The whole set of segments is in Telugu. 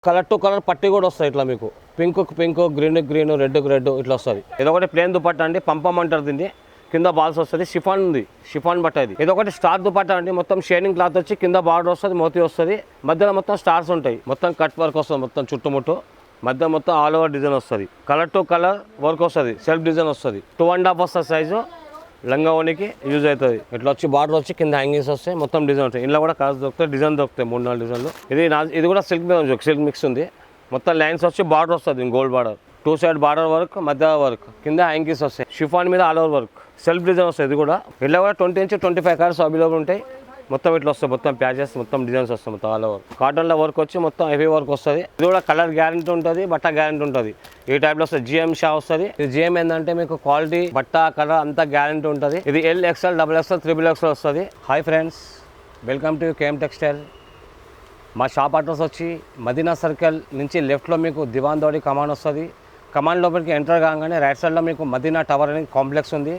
కలర్ టు కలర్ పట్టి కూడా వస్తాయి ఇట్లా మీకు పింక్ గ్రీన్ రెడ్ ఇట్లా వస్తుంది. ఇదొకటి ప్లేన్ దుపట్టా అండి, పంపం అంటారు దీన్ని. కింద బాల్స్ వస్తుంది, షిఫాన్ ఉంది, షిఫాన్ బట్ట ఇది. ఇదొకటి స్టార్ దుపట్టా అండి, మొత్తం షేడింగ్ క్లాత్ వచ్చి కింద బార్డర్ వస్తుంది, మోతీ వస్తుంది, మధ్యలో మొత్తం స్టార్స్ ఉంటాయి, మొత్తం కట్ వర్క్ వస్తుంది, మొత్తం చుట్టుముట్టు మధ్య మొత్తం ఆల్ ఓవర్ డిజైన్ వస్తుంది. కలర్ టు కలర్ వర్క్ వస్తుంది, సెల్ఫ్ డిజైన్ వస్తుంది. 2.5 వస్తుంది సైజు, లంగా ఓనికి యూజ్ అవుతుంది. ఇట్లా వచ్చి బార్డర్ వచ్చి కింద హ్యాంగింగ్స్ వస్తాయి, మొత్తం డిజైన్ ఉంటాయి. ఇంట్లో కూడా కలర్స్ దొరుకుతాయి, డిజైన్ దొరుకుతాయి, 3-4 డిజైన్లు. ఇది కూడా సిల్క్ మీద ఉంది, సిల్క్ మిక్స్ ఉంది. మొత్తం లైన్స్ వచ్చి బార్డర్ వస్తుంది, gold border, 2 side border work, మధ్య వర్క్, కింద హ్యాంగింగ్స్ వస్తాయి, షిఫాన్ మీద all over work, self design వస్తుంది. ఇది కూడా 20 నుంచి 25 కలర్స్ అవైలబుల్ ఉంటాయి. మొత్తం ఇట్లా వస్తాయి, మొత్తం ప్యాచెస్, మొత్తం డిజైన్స్ వస్తాయి, మొత్తం ఆల్ ఓవర్. కాటన్లో వర్క్ వచ్చి మొత్తం హెవీ వర్క్ వస్తుంది. ఇది కూడా కలర్ గ్యారెంటీ ఉంటుంది, బట్ట గ్యారెంటీ ఉంటుంది. ఈ టైప్లో వస్తుంది, జిఎం షా వస్తుంది. ఇది జిఎం ఏంటంటే మీకు క్వాలిటీ, బట్ట, కలర్ అంతా గ్యారెంటీ ఉంటుంది. ఇది ఎల్ ఎక్స్ఎల్, XXL, XXL వస్తుంది. Hi friends, welcome to KM textile. మా షాప్ అడ్రస్ వచ్చి మదీనా సర్కిల్ నుంచి లెఫ్ట్లో మీకు దివాన్ దౌడి కమాన్ వస్తుంది. కమాన్ లోపలికి ఎంటర్ కాగానే రైట్ సైడ్లో మీకు మదీనా టవర్ అనే కాంప్లెక్స్ ఉంది.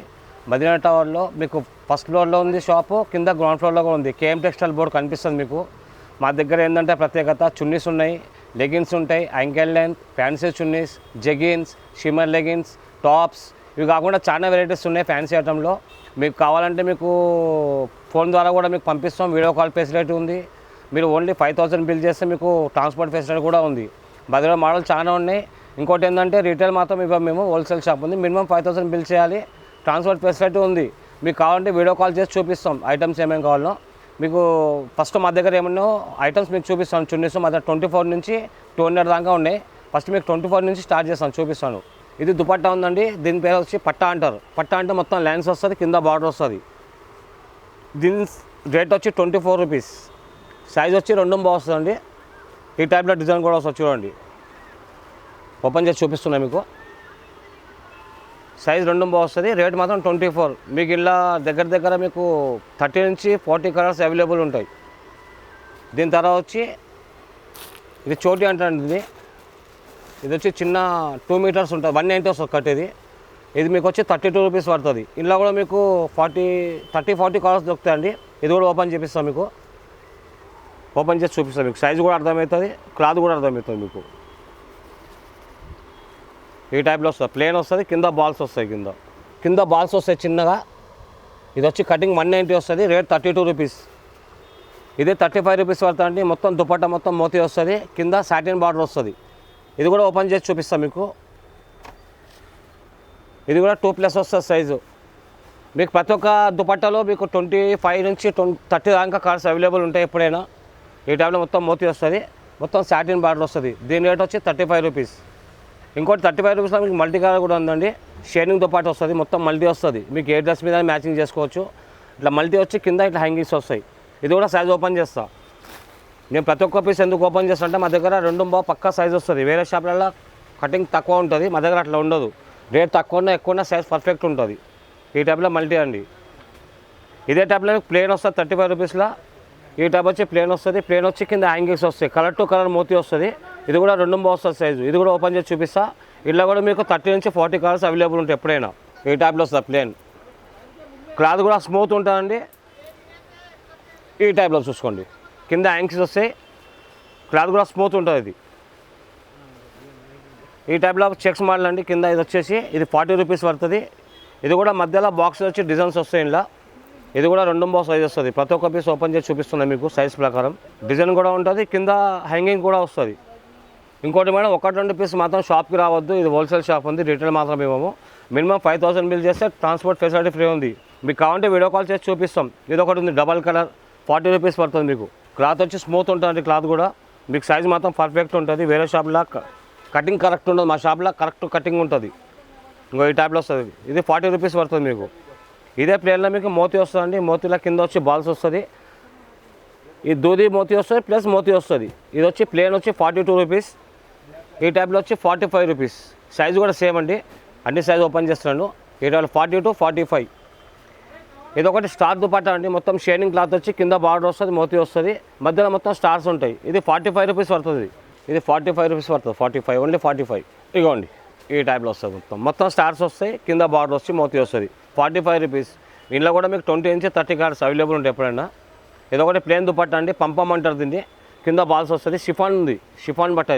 మదీనా టవర్లో మీకు ఫస్ట్ ఫ్లోర్లో ఉంది షాపు, కింద గ్రౌండ్ ఫ్లోర్లో కూడా ఉంది. కేఎం టెక్స్టైల్ బోర్డు కనిపిస్తుంది మీకు. మా దగ్గర ఏంటంటే ప్రత్యేకత, చున్నీస్ ఉన్నాయి, లెగిన్స్ ఉంటాయి, ankle length, fancy chunnis, jeggings, shimmer leggings, tops, ఇవి కాకుండా చాలా వెరైటీస్ ఉన్నాయి ఫ్యాన్సీ ఐటెంలో. మీకు కావాలంటే మీకు ఫోన్ ద్వారా కూడా మీకు పంపిస్తాం, వీడియో కాల్ ఫెసిలిటీ ఉంది. మీరు ఓన్లీ 5,000 బిల్ చేస్తే మీకు ట్రాన్స్పోర్ట్ ఫెసిలిటీ కూడా ఉంది. మా దగ్గర మోడల్ చాలా ఉన్నాయి. ఇంకోటి ఏంటంటే రీటైల్ మాత్రం ఇవ్వం మేము, హోల్సేల్ షాప్ ఉంది. మినిమం 5,000 బిల్ చేయాలి, ట్రాన్స్పోర్ట్ ఫెసిలిటీ ఉంది. మీకు కావాలంటే వీడియో కాల్ చేసి చూపిస్తాం ఐటమ్స్ ఏమేమి కావాలో. మీకు ఫస్ట్ మా దగ్గర ఏమన్నా ఐటమ్స్ మీకు చూపిస్తాను. చున్నీస్ మా దగ్గర 24 నుంచి 200 దాకా ఉన్నాయి. ఫస్ట్ మీకు 24 నుంచి స్టార్ట్ చేస్తాను, చూపిస్తాను. ఇది దుపట్టా ఉందండి, దీని పేరు వచ్చి పట్టా అంటారు. పట్టా అంటే మొత్తం లైన్స్ వస్తుంది, కింద బార్డర్ వస్తుంది. దీని రేట్ వచ్చి 24 రూపీస్. సైజ్ వచ్చి 2 వస్తుందండి. ఈ టైప్లో డిజైన్ కూడా వస్తుంది, చూడండి. ఓపెన్ చేసి చూపిస్తున్నాను మీకు. సైజ్ 2 వస్తుంది, రేట్ మాత్రం 24. మీకు ఇలా దగ్గర మీకు 30 నుంచి 40 కలర్స్ అవైలబుల్ ఉంటాయి. దీని తర్వాత వచ్చి ఇది చోటీ అంటారండి. ఇది వచ్చి చిన్న 2 మీటర్స్ ఉంటుంది, 190 వస్తుంది కట్. ఇది మీకు వచ్చి 32 రూపీస్ పడుతుంది. ఇందులో కూడా మీకు 30-40 కలర్స్ దొరుకుతాయండి. ఇది కూడా ఓపెన్ చేపిస్తాం మీకు, ఓపెన్ చేసి చూపిస్తాం మీకు. సైజ్ కూడా అర్థమవుతుంది, క్లాత్ కూడా అర్థమవుతుంది మీకు. ఈ టైప్లో వస్తుంది, ప్లేన్ వస్తుంది, కింద బాల్స్ వస్తాయి, కింద బాల్స్ వస్తాయి చిన్నగా. ఇది వచ్చి కటింగ్ 190 వస్తుంది, రేట్ 32 రూపీస్. ఇదే 35 రూపీస్ పడుతుంది. మొత్తం దుపట్టా మొత్తం మోతీ వస్తుంది, కింద సాటిన్ బార్డర్ వస్తుంది. ఇది కూడా ఓపెన్ చేసి చూపిస్తాం మీకు. ఇది కూడా 2+ వస్తుంది సైజు. మీకు ప్రతి ఒక్క దుపట్టాలో మీకు 25 నుంచి 30 దాకా కలర్స్ అవైలబుల్ ఉంటాయి ఎప్పుడైనా. ఈ టైప్లో మొత్తం మోతీ వస్తుంది, మొత్తం సాటిన్ బార్డర్ వస్తుంది. దీని రేట్ వచ్చి 35 రూపీస్. ఇంకోటి 35 రూపీస్లో మీకు మల్టీ కలర్ కూడా ఉందండి, షేడింగ్తో పాటు వస్తుంది, మొత్తం మల్టీ వస్తుంది. మీకు ఏ డ్రెస్ మీద మ్యాచింగ్ చేసుకోవచ్చు. ఇట్లా మల్టీ వచ్చి కింద ఇట్లా హ్యాంగింగ్స్ వస్తాయి. ఇది కూడా సైజ్ ఓపెన్ చేస్తా. నేను ప్రతి ఒక్క పీస్ ఎందుకు ఓపెన్ చేస్తా అంటే మా దగ్గర 2 పక్కా సైజ్ వస్తుంది. వేరే షాప్లలో కటింగ్ తక్కువ ఉంటుంది, మా దగ్గర అట్లా ఉండదు. రేట్ తక్కువ ఎక్కువ సైజ్ పర్ఫెక్ట్ ఉంటుంది. ఈ టైప్లో మల్టీ అండి. ఇదే టైప్లో మీకు ప్లేన్ వస్తుంది 35 రూపీస్లో. ఈ టైప్ వచ్చి ప్లేన్ వస్తుంది, ప్లేన్ వచ్చి కింద హ్యాంగింగ్స్ వస్తాయి, కలర్ టు కలర్ మోతీ వస్తుంది. ఇది కూడా 2 వస్తుంది సైజు. ఇది కూడా ఓపెన్ చేసి చూపిస్తా. ఇలా కూడా మీకు 30 నుంచి 40 కలర్స్ అవైలబుల్ ఉంటాయి ఎప్పుడైనా. ఈ టైప్లో వస్తుంది ప్లేన్. క్లాత్ కూడా స్మూత్ ఉంటుందండి. ఈ టైప్లో చూసుకోండి, కింద హ్యాంగింగ్స్ వస్తాయి, క్లాత్ కూడా స్మూత్ ఉంటుంది. ఈ టైప్లో చెక్స్ మోడల్ అండి. కింద ఇది వచ్చేసి ఇది 40 రూపీస్ పడుతుంది. ఇది కూడా మధ్యలో బాక్స్ వచ్చి డిజైన్స్ వస్తాయి ఇలా. ఇది కూడా 2 సైజ్ వస్తుంది. ప్రతి ఒక్క పీస్ ఓపెన్ చేసి చూపిస్తున్నాను మీకు సైజ్ ప్రకారం. డిజైన్ కూడా ఉంటుంది, కింద హ్యాంగింగ్ కూడా వస్తుంది. ఇంకోటి మేడం, 1-2 పీస్ మాత్రం షాప్కి రావద్దు, ఇది హోల్సేల్ షాప్ ఉంది, రీటైల్ మాత్రం ఇవ్వము. మినిమం 5,000 బిల్ చేస్తే ట్రాన్స్పోర్ట్ ఫెసిలిటీ ఫ్రీ ఉంది. మీకు కావాలంటే వీడియో కాల్ చేసి చూపిస్తాం. ఇది ఒకటి ఉంది, డబల్ కలర్, 40 రూపీస్ పడుతుంది మీకు. క్లాత్ వచ్చి స్మూత్ ఉంటుంది, క్లాత్ కూడా మీకు సైజ్ మాత్రం పర్ఫెక్ట్ ఉంటుంది. వేరే షాప్లో కటింగ్ కరెక్ట్ ఉండదు, మా షాప్లో కరెక్ట్ కటింగ్ ఉంటుంది. ఇంకో ఈ టైప్లో వస్తుంది. ఇది 40 రూపీస్ పడుతుంది మీకు. ఇదే ప్లేన్లో మీకు మోతీ వస్తుందండి. మోతీలో కింద వచ్చి బాల్స్ వస్తుంది. ఈ దూది మోతీ వస్తుంది ప్లస్ మోతీ వస్తుంది. ఇది వచ్చి ప్లేన్ వచ్చి 42 రూపీస్. ఈ టైప్లో వచ్చి 45 రూపీస్. సైజు కూడా సేమ్ అండి, అన్ని సైజు ఓపెన్ చేస్తున్నాను. ఈ టైప్లో 40 to 45. ఇది ఒకటి స్టార్ దుపట్టా అండి, మొత్తం షేడింగ్ క్లాత్ వచ్చి కింద బార్డర్ వస్తుంది, మోతీ వస్తుంది, మధ్యలో మొత్తం స్టార్స్ ఉంటాయి. ఇది 45 రూపీస్ పడుతుంది. ఇది 45 రూపీస్ పడుతుంది, 45 ఓన్లీ 45. ఇగోండి ఈ టైప్లో వస్తుంది, మొత్తం స్టార్స్ వస్తాయి, కింద బార్డర్ వచ్చి మోతీ వస్తుంది, 45 రూపీస్. ఇందులో కూడా మీకు 20 నుంచి 30 కలర్స్ అవైలబుల్ ఉంటాయి ఎప్పుడైనా. ఇదొకటి ప్లేన్ దుపట్టా అండి, పంపం అంటారు దీన్ని. కింద బాల్స్ వస్తుంది, షిఫాన్ ఉంది, షిఫాన్ బట్ట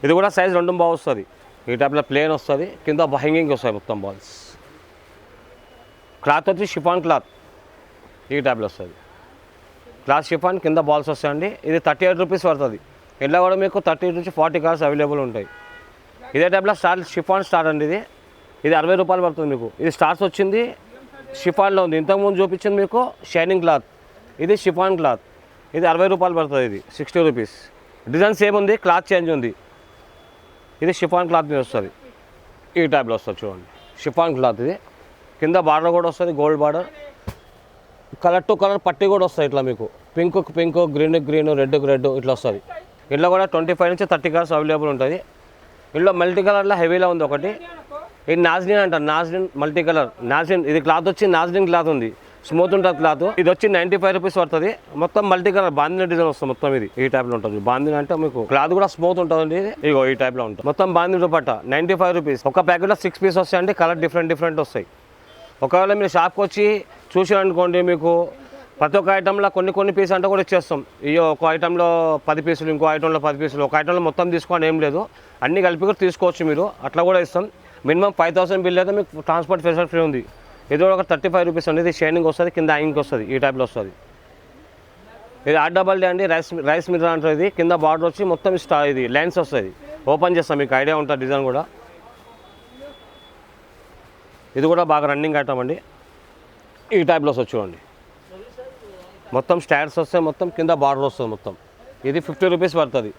ఇది కూడా సైజ్ 2 బాగా వస్తుంది. ఈ టైప్లో ప్లేన్ వస్తుంది, కింద హ్యాంగింగ్ వస్తాయి మొత్తం బాల్స్. క్లాత్ వచ్చి షిఫాన్ క్లాత్ ఈ టైప్లో వస్తుంది. క్లాత్ షిఫాన్ కింద బాల్స్ వస్తాయండి. ఇది 38 రూపీస్ పడుతుంది. ఇంట్లో కూడా మీకు 30 నుంచి 40 కలర్స్ అవైలబుల్ ఉంటాయి. ఇదే టైప్లో షిఫాన్ స్టార్ అండి. ఇది 60 రూపాయలు పడుతుంది మీకు. ఇది స్టార్స్ వచ్చింది షిఫాన్లో ఉంది. ఇంతకుముందు చూపించింది మీకు షైనింగ్ క్లాత్, ఇది షిఫాన్ క్లాత్. ఇది 60 రూపాయలు పడుతుంది. ఇది 60 రూపీస్. డిజైన్ సేమ్ ఉంది, క్లాత్ చేంజ్ ఉంది. ఇది షిఫాన్ క్లాత్ మీద వస్తుంది. ఈ టైప్లో వస్తుంది చూడండి, షిఫాన్ క్లాత్. ఇది కింద బార్డర్ కూడా వస్తుంది, gold border. Colour to colour పట్టి కూడా వస్తుంది. ఇట్లా మీకు పింక్, గ్రీన్, రెడ్ ఇట్లా వస్తుంది. ఇంట్లో కూడా 25 నుంచి 30 కలర్స్ అవైలబుల్ ఉంటుంది. ఇంట్లో మల్టీ కలర్లో హెవీలో ఉంది ఒకటి. ఇది నాజ్లిన్ అంటారు, నాజ్లిన్ మల్టీ కలర్ నాజ్లిన్. ఇది క్లాత్ వచ్చి నాజ్లిన్ క్లాత్ ఉంది, స్మూత్ ఉంటుంది క్లాత్. ఇది వచ్చి 95 రూపీస్ పడుతుంది. మొత్తం మల్టీ కలర్ బాందిని డిజైన్ వస్తుంది మొత్తం. ఇది ఈ టైప్లో ఉంటుంది. బాందిని అంటే మీకు క్లాత్ కూడా స్మూత్ ఉంటుందండి. ఇగో ఈ టైప్లో ఉంటుంది మొత్తం. బాందిని దుపట్టా 95 రూపీస్. ఒక ప్యాకెట్లో 6 పీస్ వస్తాయండి. కలర్ డిఫరెంట్ వస్తాయి. ఒకవేళ మీరు షాప్కి వచ్చి చూసారనుకోండి, మీకు ప్రతి ఒక్క ఐటెంలో కొన్ని పీస్ అంటే కూడా ఇచ్చేస్తాం. ఇక ఒక ఐటెంలో 10 పీసులు, ఇంకో ఐటెంలో 10 పీసులు, ఒక ఐటెంలో మొత్తం తీసుకోని ఏం లేదు, అన్నీ కలిపి కూడా తీసుకోవచ్చు మీరు. అట్లా కూడా ఇస్తాం. మినిమం 5000 బిల్ అయితే మీకు ట్రాన్స్పోర్ట్ ఫెసిలిటీ ఫ్రీ ఉంది. ఇది కూడా ఒక 35 రూపీస్ అండి. ఇది షైనింగ్ వస్తుంది, కింద హ్యాంగింగ్ వస్తుంది. ఈ టైప్లో వస్తుంది. ఇది RDD అండి, రైస్ మిర్రర్ అంటారు. ఇది కింద బార్డర్ వచ్చి మొత్తం ఇది లైన్స్ వస్తుంది. ఓపెన్ చేస్తాం, మీకు ఐడియా ఉంటుంది డిజైన్ కూడా. ఇది కూడా బాగా రన్నింగ్ ఐటమ్ అండి. ఈ టైప్లో వస్తుంది చూడండి. మొత్తం స్టార్స్ వస్తాయి, మొత్తం కింద బార్డర్ వస్తుంది మొత్తం. ఇది 50 రూపీస్ పడుతుంది.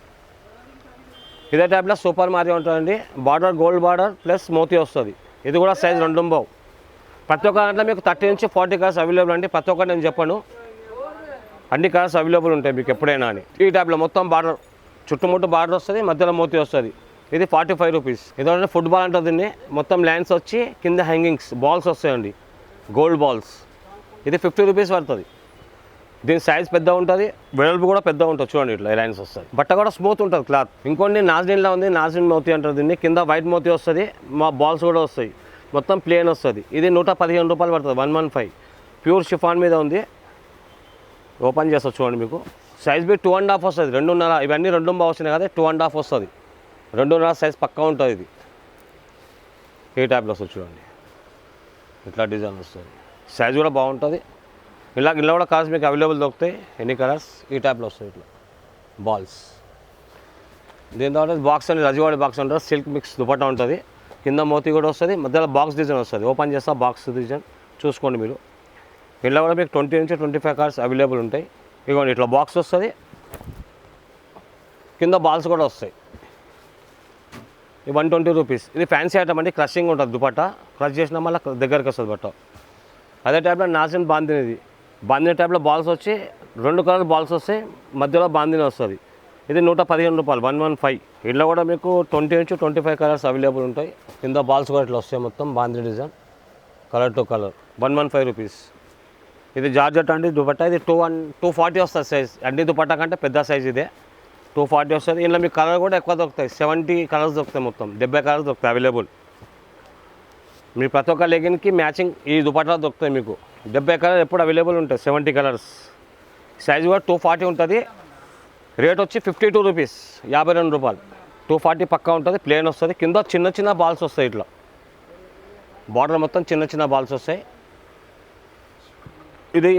ఇదే టైప్లో సూపర్ మారియో ఉంటుందండి. బార్డర్ గోల్డ్ బార్డర్ ప్లస్ మోతీ వస్తుంది. ఇది కూడా సైజ్ 2 బావు. ప్రతి ఒక్క దాంట్లో మీకు 30 నుంచి 40 కలర్స్ అవైలబుల్ అండి. ప్రతి ఒక్కటి నేను చెప్పాను, అన్ని కలర్స్ అవైలబుల్ ఉంటాయి మీకు ఎప్పుడైనా అని. ఈ టైప్లో మొత్తం బార్డర్ చుట్టుముట్టు బార్డర్ వస్తుంది, మధ్యలో మోతీ వస్తుంది. ఇది 45 రూపీస్. ఇదంటే ఫుట్బాల్ అంటుంది. మొత్తం లైన్స్ వచ్చి కింద హ్యాంగింగ్స్ బాల్స్ వస్తాయండి, గోల్డ్ బాల్స్. ఇది 50 రూపీస్ పడుతుంది. దీని సైజ్ పెద్ద ఉంటుంది, వెడల్పు కూడా పెద్ద ఉంటుంది చూడండి. ఇట్లా లైన్స్ వస్తుంది. బట్ట కూడా స్మూత్ ఉంటుంది క్లాత్. ఇంకోటి నాజ్లిన్లో ఉంది, నాజ్లిన్ మోతీ అంటారు దీన్ని. కింద వైట్ మోతీ వస్తుంది, మా బాల్స్ కూడా వస్తాయి. మొత్తం ప్లేన్ వస్తుంది. ఇది 115 రూపాయలు పడుతుంది. 115 ప్యూర్ షిఫాన్ మీద ఉంది. ఓపెన్ చేస్తా చూడండి. మీకు సైజ్ బి 2.5 వస్తుంది, 2.5. ఇవన్నీ 2 బాగా వచ్చినాయి కదా, 2.5 వస్తుంది. 2.5 సైజ్ పక్కా ఉంటుంది. ఇది ఈ టైప్లో వస్తుంది చూడండి. ఇట్లా డిజైన్ వస్తుంది. సైజ్ కూడా బాగుంటుంది. ఇలా కూడా కలర్స్ మీకు అవైలబుల్ దొరుకుతాయి, ఎన్ని కలర్స్. ఈ టైప్లో వస్తాయి ఇట్లా బాల్స్. దీని తర్వాత బాక్స్ అని రజవాడి బాక్స్ అంటారు. సిల్క్ మిక్స్ దుపట్టా ఉంటుంది. కింద మోతీ కూడా వస్తుంది, మధ్యలో బాక్స్ డిజైన్ వస్తుంది. ఓపెన్ చేస్తా బాక్స్ డిజైన్ చూసుకోండి మీరు. ఇలా కూడా మీకు 20 నుంచి 25 కలర్స్ అవైలబుల్ ఉంటాయి. ఇదిగోండి ఇట్లా బాక్స్ వస్తుంది, కింద బాల్స్ కూడా వస్తాయి. ఇది 120 రూపీస్. ఇది ఫ్యాన్సీ ఐటమ్ అండి, క్రషింగ్ ఉంటుంది దుపట్టా. క్రష్ చేసిన మళ్ళీ దగ్గరికి వస్తుంది బట్ట. అదే టైప్లో నాజిన్ బాందిని. ఇది బాందిని టైప్లో బాల్స్ వచ్చి 2 కలర్ బాల్స్ వస్తాయి, మధ్యలో బాందిని వస్తుంది. ఇది 115 రూపాయలు, 115. ఇంట్లో కూడా మీకు 20 నుంచి 25 కలర్స్ అవైలబుల్ ఉంటాయి. కింద బాల్స్ కూడా ఇట్లా వస్తాయి మొత్తం bandhani design, colour to colour. 115 rupees. ఇది జార్జెట్ అండి దుపట్టా. ఇది 240 వస్తుంది సైజ్. అన్ని దుపట్టా కంటే పెద్ద సైజ్ ఇదే. 240 వస్తుంది. ఇందులో మీకు కలర్ కూడా ఎక్కువ దొరుకుతాయి. 70 కలర్స్ దొరుకుతాయి, మొత్తం 70 కలర్స్ దొరుకుతాయి అవైలబుల్. మీ ప్రతి ఒక్క లెగిన్కి మ్యాచింగ్ ఈ దుపట్టా దొరుకుతాయి మీకు. 70 కలర్ ఎప్పుడు అవైలబుల్ ఉంటాయి, 70 కలర్స్. సైజ్ కూడా 240 ఉంటుంది. రేట్ వచ్చి 52 రూపీస్, 52 రూపాయలు. 240 పక్కా ఉంటుంది. ప్లేన్ వస్తుంది, కింద చిన్న బాల్స్ వస్తాయి. ఇట్లా బార్డర్ మొత్తం చిన్న బాల్స్ వస్తాయి.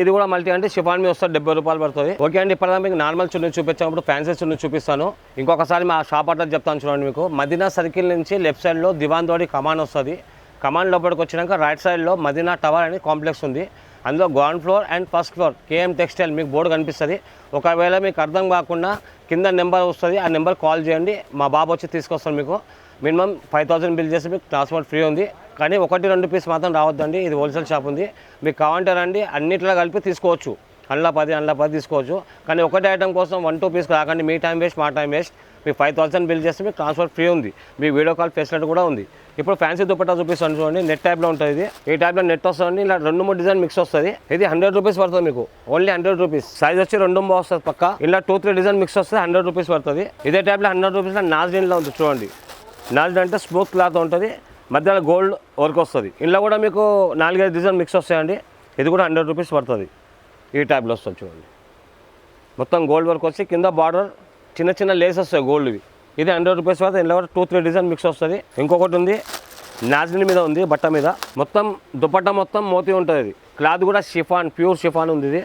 ఇది కూడా మల్టీ అంటే షిఫాన్ మీద వస్తుంది, 70 రూపాయలు పడుతుంది. ఓకే అండి, ఇప్పటిదా మీకు నార్మల్ చున్నీ చూపించినప్పుడు ఫ్యాన్సీ చున్నీ చూపిస్తాను. ఇంకొకసారి మా షాప్ అడ్రస్ చెప్తాను చూడండి. మీకు మదీనా సర్కిల్ నుంచి లెఫ్ట్ సైడ్లో దివాన్ దోడి కమాన్ వస్తుంది. కమాండ్ లోపలికి వచ్చినాక రైట్ సైడ్లో మదీనా టవర్ అని కాంప్లెక్స్ ఉంది. అందులో ground floor and first floor KM textile మీకు బోర్డు కనిపిస్తుంది. ఒకవేళ మీకు అర్థం కాకుండా కింద నెంబర్ వస్తుంది, ఆ నెంబర్ కాల్ చేయండి, మా బాబు వచ్చి తీసుకొస్తాను. మీకు మినిమం 5000 బిల్ చేసి మీకు ట్రాన్స్పోర్ట్ ఫ్రీ ఉంది. కానీ 1-2 పీస్ మాత్రం రావద్దండి, ఇది హోల్సేల్ షాప్ ఉంది. మీకు కావాలంటే రండి, అన్నిట్లో కలిపి తీసుకోవచ్చు. అందులో 10 తీసుకోవచ్చు. కానీ ఒకటే ఐటమ్ కోసం 1-2 పీస్ రాకండి, మీ టైం వేస్ట్, మా టైం వేస్ట్. మీకు 5000 బిల్ చేస్తే మీకు ట్రాన్స్పోర్ట్ ఫ్రీ ఉంది. మీకు వీడియో కాల్ ఫెసిలిటీ కూడా ఉంది. ఇప్పుడు ఫ్యాన్సీ దుపట్టా చూపిస్తాను చూడండి. నెట్ టైప్లో ఉంటుంది. ఇది ఈ టైప్లో నెట్ వస్తుంది. ఇలా 2-3 డిజైన్ మిక్స్ వస్తుంది. ఇది 100 రూపీస్ పడుతుంది మీకు, ఓన్లీ 100 రూపీస్. సైజ్ వచ్చి 2 వస్తుంది పక్క. ఇలా 2-3 డిజైన్ మిక్స్ వస్తుంది, 100 రూపీస్ పడుతుంది. ఇదే టైప్లో 100 రూపీస్లో నాజ్లిన్లో ఉంది చూడండి. నాజ్లిన్ అంటే స్మూత్ క్లాత్ ఉంటుంది, మధ్యలో గోల్డ్ వర్క్ వస్తుంది. ఇందులో కూడా మీకు 4-5 డిజైన్ మిక్స్ వస్తాయండి. ఇది కూడా 100 రూపీస్ పడుతుంది. ఈ టైప్లో వస్తుంది చూడండి. మొత్తం గోల్డ్ వర్క్ వచ్చి కింద బార్డర్ చిన్న చిన్న లేస్ వస్తాయి గోల్డ్వి. ఇది 100 రూపీస్ వరకు. ఇందులో 2-3 డిజైన్ మిక్స్ వస్తుంది. ఇంకొకటి ఉంది నాజిల్ మీద ఉంది, బట్ట మీద మొత్తం దుపట్టా మొత్తం మోతీ ఉంటుంది. ఇది క్లాత్ కూడా షిఫాన్, ప్యూర్ షిఫాన్ ఉంది. ఇది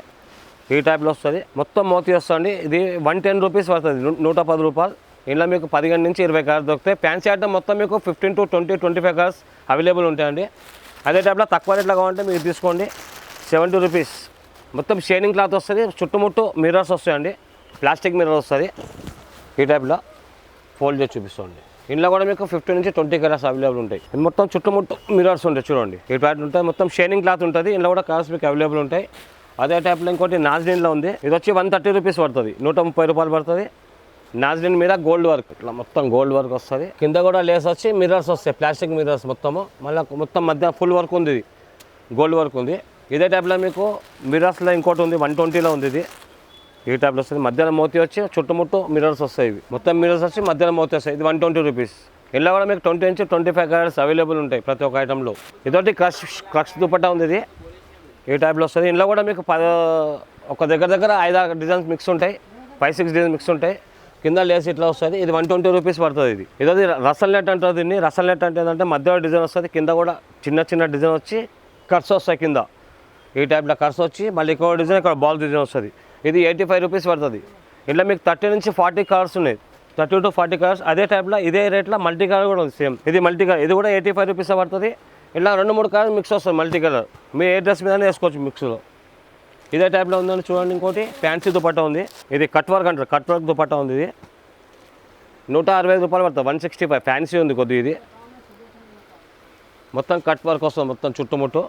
ఈ టైప్లో వస్తుంది, మొత్తం మోతీ వస్తుంది. ఇది 110 రూపీస్ పడుతుంది, 110 రూపాయలు. ఇందులో మీకు 15 నుంచి 20 కలర్స్ దొరుకుతాయి. ఫ్యాన్సీ ఐటమ్ మొత్తం మీకు 15 to 20-25 కలర్స్ అవైలబుల్ ఉంటాయండి. అదే టైప్లో తక్కువ రేట్లో కావాలంటే మీరు తీసుకోండి, 70 రూపీస్. మొత్తం షైనింగ్ క్లాత్ వస్తుంది, చుట్టుముట్టు మిర్రర్స్ వస్తాయండి, ప్లాస్టిక్ మిర్రర్ వస్తుంది. ఈ టైప్లో ఫోల్డ్ చేసి చూపిస్తుంది. ఇందులో కూడా మీకు 15 నుంచి 20 కలర్స్ అవైలబుల్ ఉంటాయి. ఇది మొత్తం చుట్టుముట్టు మిర్రర్స్ ఉంటాయి చూడండి, ఈ టైప్ ఉంటాయి. మొత్తం షైనింగ్ క్లాత్ ఉంటుంది. ఇందులో కూడా కలర్స్ మీకు అవైలబుల్ ఉంటాయి. అదే టైప్లో ఇంకోటి నాజ్లిన్లో ఉంది. ఇది వచ్చి 130 రూపీస్ పడుతుంది, 130 రూపాయలు పడుతుంది. నాజ్లిన్ మీద గోల్డ్ వర్క్, ఇట్లా మొత్తం గోల్డ్ వర్క్ వస్తుంది. కింద కూడా లేస్ వచ్చి మిర్రర్స్ వస్తాయి, ప్లాస్టిక్ మిర్రర్స్ మొత్తము. మళ్ళీ మొత్తం మధ్య ఫుల్ వర్క్ ఉంది, ఇది గోల్డ్ వర్క్ ఉంది. ఇదే టైప్లో మీకు మిర్రర్స్లో ఇంకోటి ఉంది, 120లో ఉంది. ఇది ఈ టైప్లో వస్తుంది. మధ్యలో మోతీ వచ్చి చుట్టుముట్టు మిర్రర్స్ వస్తాయి. ఇవి మొత్తం మిర్రర్స్ వచ్చి మధ్యలో మోతీ వస్తాయి. ఇది 120 రూపీస్. ఇలా కూడా మీకు 20 నుంచి 25 కలర్స్ అవైలబుల్ ఉంటాయి ప్రతి ఒక్క ఐటెంలో. ఇదొకటి క్రష్ దుపట్టా ఉంది. ఇది ఈ టైప్లో వస్తుంది. ఇందులో కూడా మీకు ఒక దగ్గర 5-6 డిజైన్స్ మిక్స్ ఉంటాయి, 5-6 డిజైన్స్ మిక్స్ ఉంటాయి. కింద లేస్ ఇట్లా వస్తుంది. ఇది 120 రూపీస్ పడుతుంది. ఇది ఇదోది రసల్ నెట్ అంటారు దీన్ని. రసల్ నెట్ అంటే ఏంటంటే మధ్యలో డిజైన్ వస్తుంది, కింద కూడా చిన్న డిజైన్ వచ్చి కట్స్ వస్తాయి కింద. ఈ టైప్లో కట్స్ వచ్చి మళ్ళీ ఇక్కడ డిజైన్, ఇక్కడ బాల్ డిజైన్ వస్తుంది. ఇది 85 రూపీస్ పడుతుంది. ఇలా మీకు 30 నుంచి 40 కలర్స్ ఉన్నాయి, 30 to 40 కలర్స్. అదే టైప్లో ఇదే రేట్లో మల్టీ కలర్ కూడా ఉంది సేమ్. ఇది మల్టీ కలర్, ఇది కూడా 85 రూపీస్ పడుతుంది. ఇలా 2-3 కలర్ మిక్స్ వస్తుంది మల్టీ కలర్. మీ ఏ డ్రెస్ మీదనే వేసుకోవచ్చు మిక్స్లో. ఇదే టైప్లో ఉందండి చూడండి. ఇంకోటి ఫ్యాన్సీ దుపట్టా ఉంది. ఇది కట్ వర్క్ అంటారు, కట్ వర్క్ దుపట్టా ఉంది. ఇది 165 రూపాయలు పడుతుంది, 165. ఫ్యాన్సీ ఉంది కొద్దిగా. ఇది మొత్తం కట్ వర్క్ వస్తుంది, మొత్తం చుట్టుముట్టు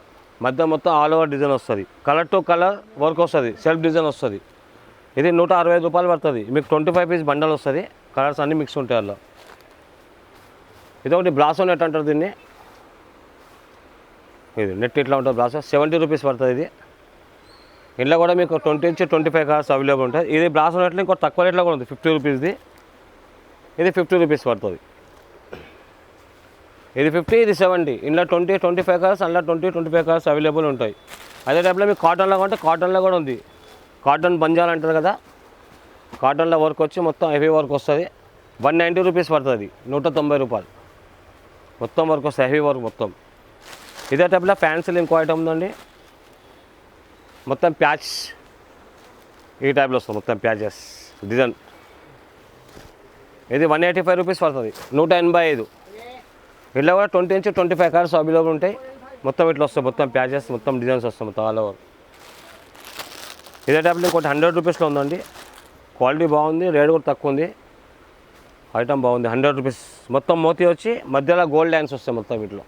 మధ్య మొత్తం ఆల్ ఓవర్ డిజైన్ వస్తుంది. కలర్ టు కలర్ వర్క్ వస్తుంది, సెల్ఫ్ డిజైన్ వస్తుంది. ఇది 165 రూపాయలు పడుతుంది. మీకు 25 పీస్ బండల్ వస్తుంది, కలర్స్ అన్నీ మిక్స్ ఉంటాయి అలా. ఇది ఒకటి బ్రాసో నెట్ అంటారు దీన్ని. ఇది నెట్ ఇట్లా ఉంటుంది బ్రాసో, 70 రూపీస్ పడుతుంది. ఇది ఇంట్లో కూడా మీకు 20 నుంచి 25 కలర్స్ అవైలబుల్ ఉంటాయి. ఇది బ్రాసో నెట్లో ఇంకో తక్కువ రేట్లో కూడా ఉంది, 50 రూపీస్ది. ఇది 50 రూపీస్ పడుతుంది. ఇది 50, ఇది 70. ఇందులో 20-25 కలర్స్, అందులో 20-25 కలర్స్ అవైలబుల్ ఉంటాయి. అదే టైప్లో మీకు కాటన్లో కొంటే కాటన్లో కూడా ఉంది. కాటన్ బంజాలు అంటారు కదా, కాటన్లో వర్క్ వచ్చి మొత్తం హెవీ వర్క్ వస్తుంది. 190 రూపీస్ పడుతుంది, 190 రూపాయలు. మొత్తం వర్క్ వస్తుంది, హెవీ వర్క్ మొత్తం. ఇదే టైప్లో ఫ్యాన్సీలు ఇంకో ఐటమ్ ఉందండి, మొత్తం ప్యాచ్. ఈ టైప్లో వస్తుంది మొత్తం ప్యాచెస్ డిజైన్. ఇది 185 రూపీస్ పడుతుంది, 185. ఇలా కూడా 20 నుంచి 25 కలర్స్ అవైలబుల్ ఉంటాయి. మొత్తం ఇట్లా వస్తాయి, మొత్తం ప్యాచెస్, మొత్తం డిజైన్స్ వస్తాయి మొత్తం ఆల్ ఓవర్. ఇదే టైప్లో ఇంకోటి 100 రూపీస్లో ఉందండి. క్వాలిటీ బాగుంది, రేట్ కూడా తక్కువ ఉంది. ఐటమ్ బాగుంది, 100 రూపీస్. మొత్తం మోతీ వచ్చి మధ్యలో గోల్డ్ లైన్స్ వస్తాయి మొత్తం ఇట్లా,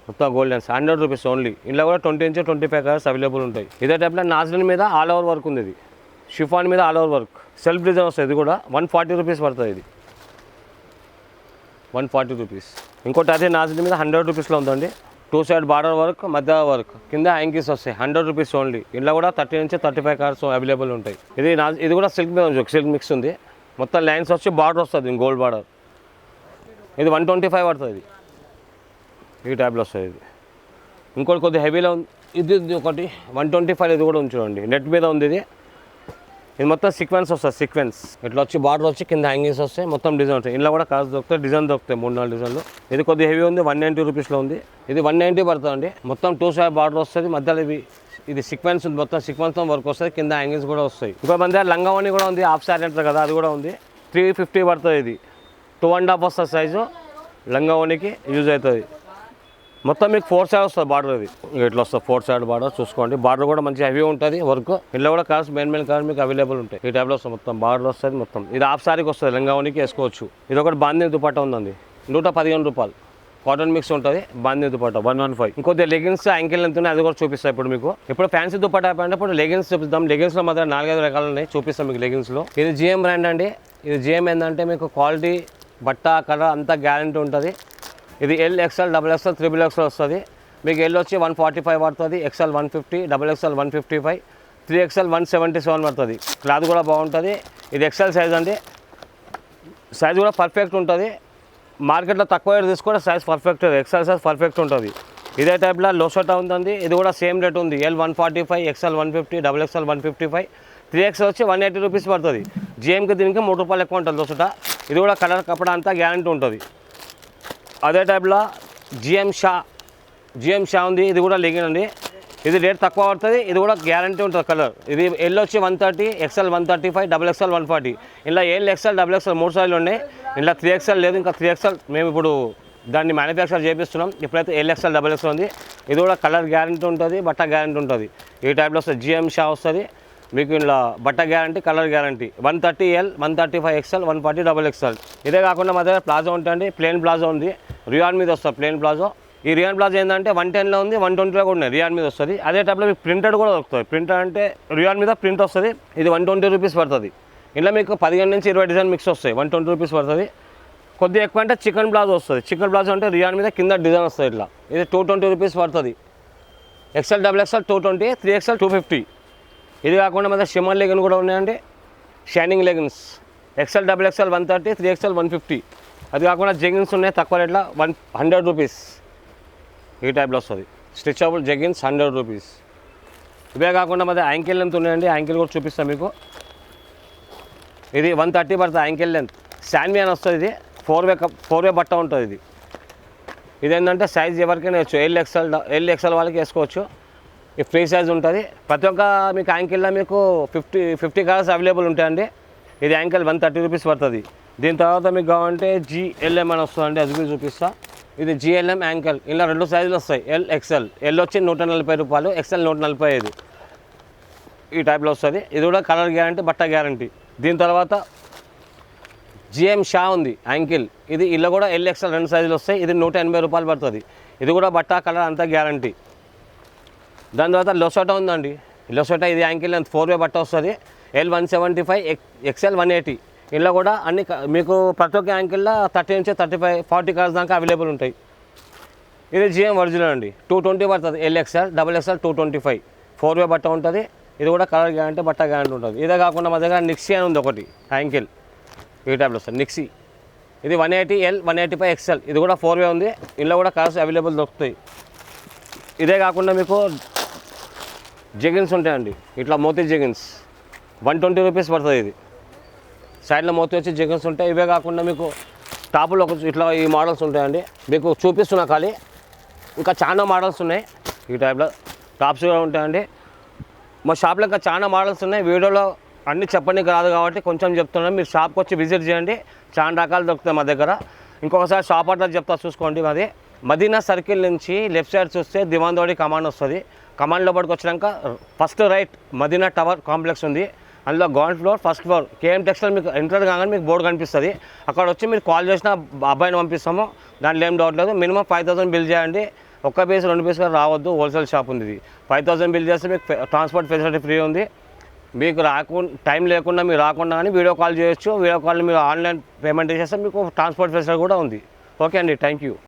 మొత్తం గోల్డ్ లైన్స్. 100 rupees only. ఇలా కూడా 20 నుంచి 25 కలర్స్ అవైలబుల్ ఉంటాయి. ఇదే టైప్లో నాజ్లిన్ మీద ఆల్ ఓవర్ వర్క్ ఉంది. ఇది షిఫాన్ మీద all over work, self design వస్తుంది. ఇది కూడా 140 రూపీస్ పడుతుంది. ఇది 140 రూపీస్. ఇంకోటి అదే నాజ్లిన్ మీద 100 రూపీస్లో ఉందండి. 2 సైడ్ బార్డర్ వర్క్, మధ్య వర్క్, కింద హ్యాంకీస్ వస్తాయి. 100 రూపీస్ ఓన్లీ. ఇంట్లో కూడా 30 నుంచి 35 కలర్స్ అవైలబుల్ ఉంటాయి. ఇది కూడా సిల్క్ మీద ఉంది, సిల్క్ మిక్స్ ఉంది. మొత్తం లైన్స్ వచ్చి బార్డర్ వస్తుంది, గోల్డ్ బార్డర్. ఇది 125 పడుతుంది. ఈ టైప్లో వస్తుంది. ఇది ఇంకోటి కొద్దిగా హెవీలో ఉంది. ఇది ఒకటి 125. ఇది కూడా ఉంచుకోండి, నెట్ మీద ఉంది. ఇది మొత్తం సీక్వెన్స్ వస్తుంది, సీక్వెన్స్ ఇట్లా వచ్చి బార్డర్ వచ్చి కింద హ్యాంగింగ్స్ వస్తాయి, మొత్తం డిజైన్ ఉంటాయి. ఇంట్లో కూడా కలర్స్ దొరుకుతాయి, డిజైన్ దొరుకుతాయి, 3-4 డిజైన్లు. ఇది కొద్దిగా హెవీ ఉంది, 190 రూపీస్లో ఉంది. ఇది 190 పడుతుంది. మొత్తం 2 సైడ్ బార్డర్ వస్తుంది, మధ్యలో ఇది సీక్వెన్స్ ఉంది, మొత్తం సీక్వెన్స్తో వర్క్ వస్తుంది, కింద హ్యాంగింగ్స్ కూడా వస్తాయి. ఇంకో మంది లంగావని కూడా ఉంది, హాఫ్ శారీ అంటారు కదా, అది కూడా ఉంది. 350 పడుతుంది. ఇది 2.5 వస్తుంది సైజు, లంగావనికి యూజ్ అవుతుంది. మొత్తం మీకు 4 సైడ్ వస్తుంది బార్డర్. ఇది ఇట్లా వస్తుంది 4 సైడ్ బార్డర్. చూసుకోండి, బార్డర్ కూడా మంచి హెవీ ఉంటుంది వర్క్. ఇంట్లో కూడా కలర్స్ మెయిన్ కలర్ మీకు అవైలబుల్ ఉంటాయి. ఈ టైప్లో వస్తుంది, మొత్తం బార్డర్ వస్తుంది. మొత్తం ఇది హాఫ్ సారీకి వస్తుంది, లంగావనికి వేసుకోవచ్చు. ఇది ఒకటి బాందీ దుపట్టా ఉందండి, 115 రూపాయలు. కాటన్ మిక్స్ ఉంటుంది, బాందీ దుపట్టా 115. ఇంకొద్ది లెగిన్స్ యాంకిల్ ఎంత ఉన్నాయి అది కూడా చూపిస్తాయి ఇప్పుడు మీకు. ఇప్పుడు ఫ్యాన్సీ దుపట్టా అంటే ఇప్పుడు లెగిన్స్ చూపిస్తాం. లెగిన్స్లో మాత్రం 4-5 రకాలు ఉన్నాయి, చూపిస్తాం మీకు లెగిన్స్లో. ఇది జిఎం బ్రాండ్ అండి. ఇది జిఎం ఏంటంటే మీకు క్వాలిటీ, బట్ట, కలర్ అంతా గ్యారంటీ ఉంటుంది. ఇది ఎల్, ఎక్స్ఎల్, XXL, XXL వస్తుంది. మీకు ఎల్ వచ్చి 145 పడుతుంది, XL 150, XXL 155, 3XL 177 పడుతుంది. క్లాత్ కూడా బాగుంటుంది. ఇది XL సైజ్ అండి, సైజ్ కూడా పర్ఫెక్ట్ ఉంటుంది. మార్కెట్లో తక్కువ రేట్ తీసుకుంటే size perfect, XL size perfect ఉంటుంది. ఇదే టైప్లో లోసోటా ఉందండి. ఇది కూడా సేమ్ రేట్ ఉంది, L 145, XL 150, XXL 155, 3XL వచ్చి 180 రూపీస్ పడుతుంది. జిఎంకి దీనికి 3 రూపాయలు ఎక్కువ ఉంటుంది దోసట. ఇది కూడా కలర్ కపడ అంతా గ్యారంటీ ఉంటుంది. అదే టైప్లో జిఎం షా ఉంది. ఇది కూడా లెగిన్ అండి. ఇది రేట్ తక్కువ పడుతుంది. ఇది కూడా గ్యారంటీ ఉంటుంది కలర్. ఇది ఎల్ వచ్చి 130, XL 135, XXL 140. ఇలా XL, XXL 3 సైజులు ఉన్నాయి. ఇలా 3XL లేదు. ఇంకా 3XL మేము ఇప్పుడు దాన్ని మ్యానుఫ్యాక్చర్ చేపిస్తున్నాం. ఇప్పుడైతే XL, XXL ఉంది. ఇది కూడా కలర్ గ్యారంటీ ఉంటుంది, బట్ట గ్యారంటీ ఉంటుంది. ఈ టైప్లో వస్తుంది. జిఎం షా వస్తుంది మీకు. ఇలా బట్ట guarantee, colour guarantee. 130L, 135 XL, 140 XXL. ఇదే కాకుండా మా దగ్గర ప్లాజో ఉంటుంది. ప్లేన్ ప్లాజో ఉంది. రియాన్ మీద వస్తుంది ప్లేన్ ప్లాజో. ఈ రియాన్ ప్లాజో ఏంటంటే 110లో ఉంది, 120లో కూడా ఉన్నాయి. రియాన్ మీద వస్తుంది. అదే టైప్లో మీకు ప్రింటెడ్ కూడా దొరుకుతుంది. ప్రింటర్ అంటే రియాన్ మీద ప్రింట్ వస్తుంది. ఇది 120 రూపీస్ పడుతుంది. ఇలా మీకు 15 నుంచి 20 డిజైన్ మిక్స్ వస్తాయి. 120 రూపీస్ పడుతుంది. కొద్దిగా ఎక్కువ అంటే చికెన్ ప్లాజో వస్తుంది. చికెన్ ప్లాజో అంటే రియాన్ మీద కింద డిజైన్ వస్తుంది. ఇట్లా ఇది 220 రూపీస్ పడుతుంది. XL, XXL 220, 3XL 250. ఇది కాకుండా మన షిమ్మర్ లెగిన్ కూడా ఉన్నాయండి. Shining leggings XL, XXL 130, 3XL 150. అది కాకుండా జెగిన్స్ ఉన్నాయి తక్కువ రేట్లో 100 రూపీస్. ఈ టైప్లో వస్తుంది. Stretchable jeggings 100 rupees. ఇవే కాకుండా మన యాంకిల్ లెంత్ ఉన్నాయండి. యాంకిల్ కూడా చూపిస్తాను మీకు. ఇది 130 పడుతుంది యాంకిల్ లెంత్. శాన్వి అని వస్తుంది. ఇది 4 వే బట్ట ఉంటుంది. ఇది ఏంటంటే సైజ్ ఎవరికైనా వచ్చు. ఎల్ ఎక్స్ఎల్ వాళ్ళకి వేసుకోవచ్చు. ఈ ఫ్రీ సైజ్ ఉంటుంది. ప్రతి ఒక్క మీకు యాంకిల్లో మీకు 50 కలర్స్ అవైలబుల్ ఉంటాయండి. ఇది యాంకిల్ 130 రూపీస్ పడుతుంది. దీని తర్వాత మీకు కావాలంటే GLM అని వస్తుందండి. అది కూడా చూపిస్తా. ఇది GLM యాంకిల్. ఇలా 2 సైజులు వస్తాయి. XL. ఎల్ వచ్చి 140 రూపాయలు, XL 145. ఈ టైప్లో వస్తుంది. ఇది కూడా కలర్ గ్యారంటీ, బట్ట గ్యారంటీ. దీని తర్వాత జిఎం షా ఉంది యాంకిల్. ఇది ఇలా కూడా XL 2 సైజులు వస్తాయి. ఇది 180 రూపాయలు పడుతుంది. ఇది కూడా బట్ట కలర్ అంతా గ్యారంటీ. దాని తర్వాత లొసోటా ఉందండి. లొసోటా ఇది యాంకిల్ లెంత్ 4 వే బట్ట వస్తుంది. L 175, XL 180. ఇలా కూడా అన్ని మీకు ప్రతి ఒక్క యాంకిల్లో 30 నుంచి 35, 40 కలర్స్ దాకా అవైలబుల్ ఉంటాయి. ఇది జిఎం ఒరిజినల్ అండి. 220 పడుతుంది. XL, XXL 225. 4 వే బట్ట ఉంటుంది. ఇది కూడా కలర్ గ్యారంటీ, బట్ట గ్యారంటీ ఉంటుంది. ఇదే కాకుండా మా దగ్గర నిక్సీ అని ఉంది ఒకటి యాంకిల్. ఈ టైప్లో వస్తుంది నిక్సీ. ఇది 180L, 185 XL. ఇది కూడా 4 వే ఉంది. ఇలా కూడా కలర్స్ అవైలబుల్ దొరుకుతాయి. ఇదే కాకుండా మీకు జెగిన్స్ ఉంటాయండి. ఇట్లా మోతీ జెగిన్స్ 120 రూపీస్ పడుతుంది. ఇది సైడ్లో మోతీ వచ్చి జెగిన్స్ ఉంటాయి. ఇవే కాకుండా మీకు టాపులో ఇట్లా ఈ మోడల్స్ ఉంటాయండి. మీకు చూపిస్తున్నా ఖాళీ. ఇంకా చాలా మోడల్స్ ఉన్నాయి. ఈ టైప్లో టాప్స్ కూడా ఉంటాయండి. మా షాప్లో ఇంకా చాలా మోడల్స్ ఉన్నాయి. వీడియోలో అన్నీ చెప్పడానికి రాదు కాబట్టి కొంచెం చెప్తున్నాను. మీరు షాప్కి వచ్చి విజిట్ చేయండి. చాలా రకాలు దొరుకుతాయి మా దగ్గర. ఇంకొకసారి షాప్ అడ్రస్ చెప్తా చూసుకోండి. మాది మదీనా సర్కిల్ నుంచి లెఫ్ట్ సైడ్ చూస్తే దివాన్దోడి కమాండ్ వస్తుంది. కమాండ్ లోపలికి వచ్చినాక first right Madina tower complex ఉంది. అందులో ground floor, first floor KM textile మీకు ఎంటర్ కాగానే మీకు బోర్డు కనిపిస్తుంది. అక్కడ వచ్చి మీరు కాల్ చేసిన అబ్బాయిని పంపిస్తాము. దాంట్లో ఏం డౌట్ లేదు. మినిమం 5000 బిల్ చేయండి. ఒక్క పీస్ 2 పీస్ రావద్దు. హోల్సేల్ షాప్ ఉంది. ఇది 5000 బిల్ చేస్తే మీకు ట్రాన్స్పోర్ట్ ఫెసిలిటీ ఫ్రీ ఉంది. మీకు టైం లేకుండా మీరు రాకుండా కానీ వీడియో కాల్ చేయొచ్చు. వీడియో కాల్ మీరు ఆన్లైన్ పేమెంట్ చేస్తే మీకు ట్రాన్స్పోర్ట్ ఫెసిలిటీ కూడా ఉంది. ఓకే అండి, థ్యాంక్ యూ.